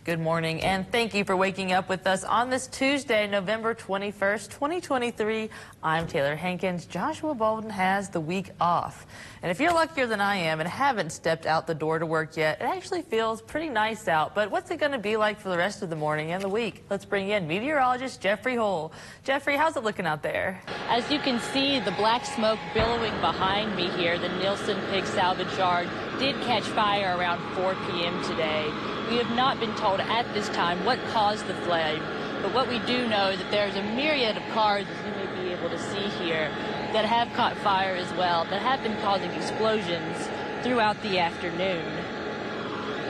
Good morning, and thank you for waking up with us on this Tuesday, November 21st, 2023. I'm Taylor Hankins. Joshua Bolden has the week off. And if you're luckier than I am and haven't stepped out the door to work yet, it actually feels pretty nice out. But what's it going to be like for the rest of the morning and the week? Let's bring in meteorologist Jeffrey Hull. Jeffrey, how's it looking out there? As you can see, the black smoke billowing behind me here, the Nielsen Pig Salvage Yard did catch fire around 4 p.m. today. We have not been told at this time what caused the flame, but what we do know is that there's a myriad of cars, as you may be able to see here, that have caught fire as well, that have been causing explosions throughout the afternoon.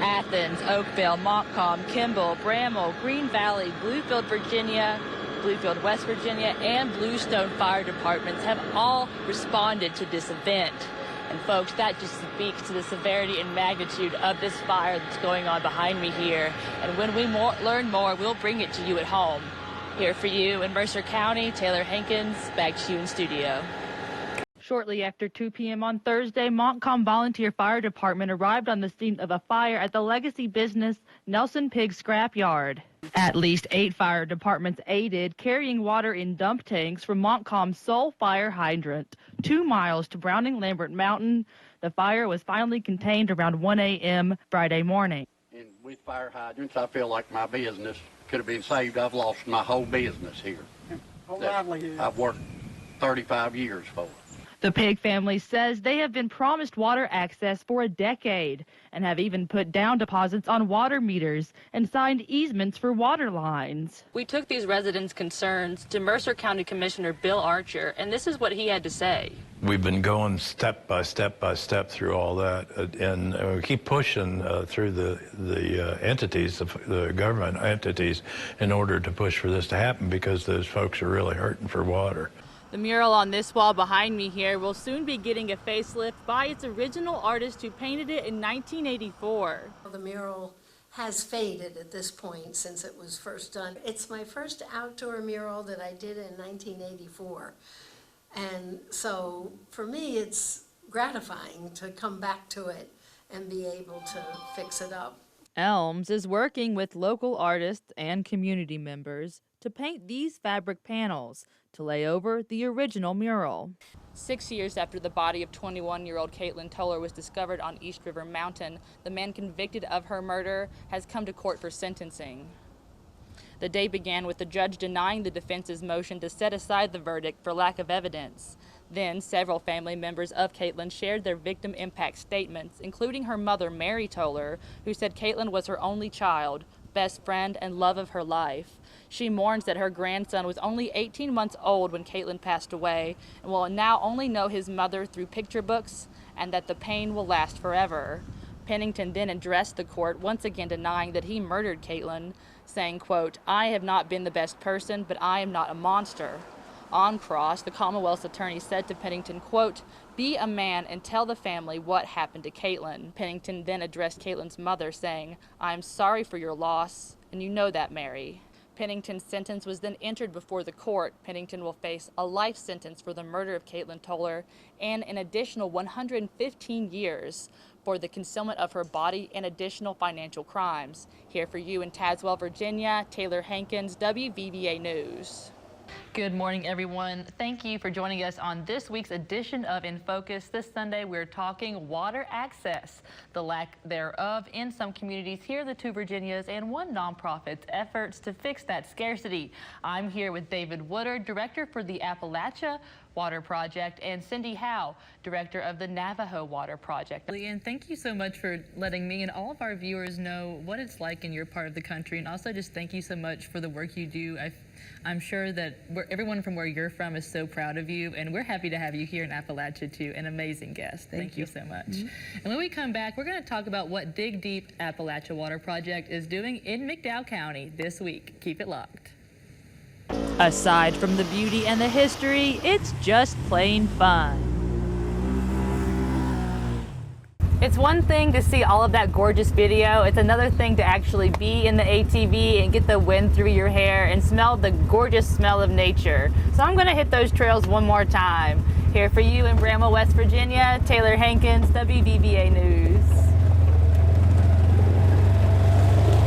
Athens, Oakville, Montcalm, Kimball, Bramwell, Green Valley, Bluefield, Virginia, Bluefield, West Virginia, and Bluestone fire departments have all responded to this event. And folks, that just speaks to the severity and magnitude of this fire that's going on behind me here. And when we learn more, we'll bring it to you at home. Here for you in Mercer County, Taylor Hankins, back to you in studio. Shortly after 2 p.m. on Thursday, Montcalm Volunteer Fire Department arrived on the scene of a fire at the legacy business Nelson Pig Scrap Yard. At least 8 fire departments aided, carrying water in dump tanks from Montcalm's sole fire hydrant 2 miles to Browning-Lambert Mountain. The fire was finally contained around 1 a.m. Friday morning. And with fire hydrants, I feel like my business could have been saved. I've lost my whole business here. Whole livelihood. I've worked 35 years for. The Pig family says they have been promised water access for a decade and have even put down deposits on water meters and signed easements for water lines. We took these residents' concerns to Mercer County Commissioner Bill Archer, and this is what he had to say. We've been going step by step through all that, and we keep pushing through the entities, the government entities, in order to push for this to happen because those folks are really hurting for water. The mural on this wall behind me here will soon be getting a facelift by its original artist who painted it in 1984. The mural has faded at this point since it was first done. It's my first outdoor mural that I did in 1984. And so for me, it's gratifying to come back to it and be able to fix it up. Elms is working with local artists and community members to paint these fabric panels to lay over the original mural. 6 years after the body of 21-year-old Caitlin Toller was discovered on East River Mountain, the man convicted of her murder has come to court for sentencing. The day began with the judge denying the defense's motion to set aside the verdict for lack of evidence. Then, several family members of Caitlin shared their victim impact statements, including her mother, Mary Toller, who said Caitlin was her only child, best friend, and love of her life. She mourns that her grandson was only 18 months old when Caitlin passed away and will now only know his mother through picture books and that the pain will last forever. Pennington then addressed the court, once again denying that he murdered Caitlin, saying, quote, "I have not been the best person, but I am not a monster." On cross, the Commonwealth's attorney said to Pennington, quote, "Be a man and tell the family what happened to Caitlin." Pennington then addressed Caitlin's mother, saying, "I am sorry for your loss, and you know that, Mary." Pennington's sentence was then entered before the court. Pennington will face a life sentence for the murder of Caitlin Toller and an additional 115 years for the concealment of her body and additional financial crimes. Here for you in Tazewell, Virginia, Taylor Hankins, WVVA News. Good morning, everyone. Thank you for joining us on this week's edition of In Focus. This Sunday, we're talking water access, the lack thereof in some communities here in the two Virginias, and one nonprofit's efforts to fix that scarcity. I'm here with David Woodard, director for the Appalachia Water Project, and Cindy Howe, director of the Navajo Water Project. And thank you so much for letting me and all of our viewers know what it's like in your part of the country, and also just thank you so much for the work you do. I'm sure that everyone from where you're from is so proud of you, and we're happy to have you here in Appalachia too. An amazing guest. Thank you so much. And when we come back, we're going to talk about what Dig Deep Appalachia Water Project is doing in McDowell County this week. Keep it locked. Aside from the beauty and the history, it's just plain fun. It's one thing to see all of that gorgeous video. It's another thing to actually be in the ATV and get the wind through your hair and smell the gorgeous smell of nature. So I'm gonna hit those trails one more time. Here for you in Bramwell, West Virginia, Taylor Hankins, WVVA News.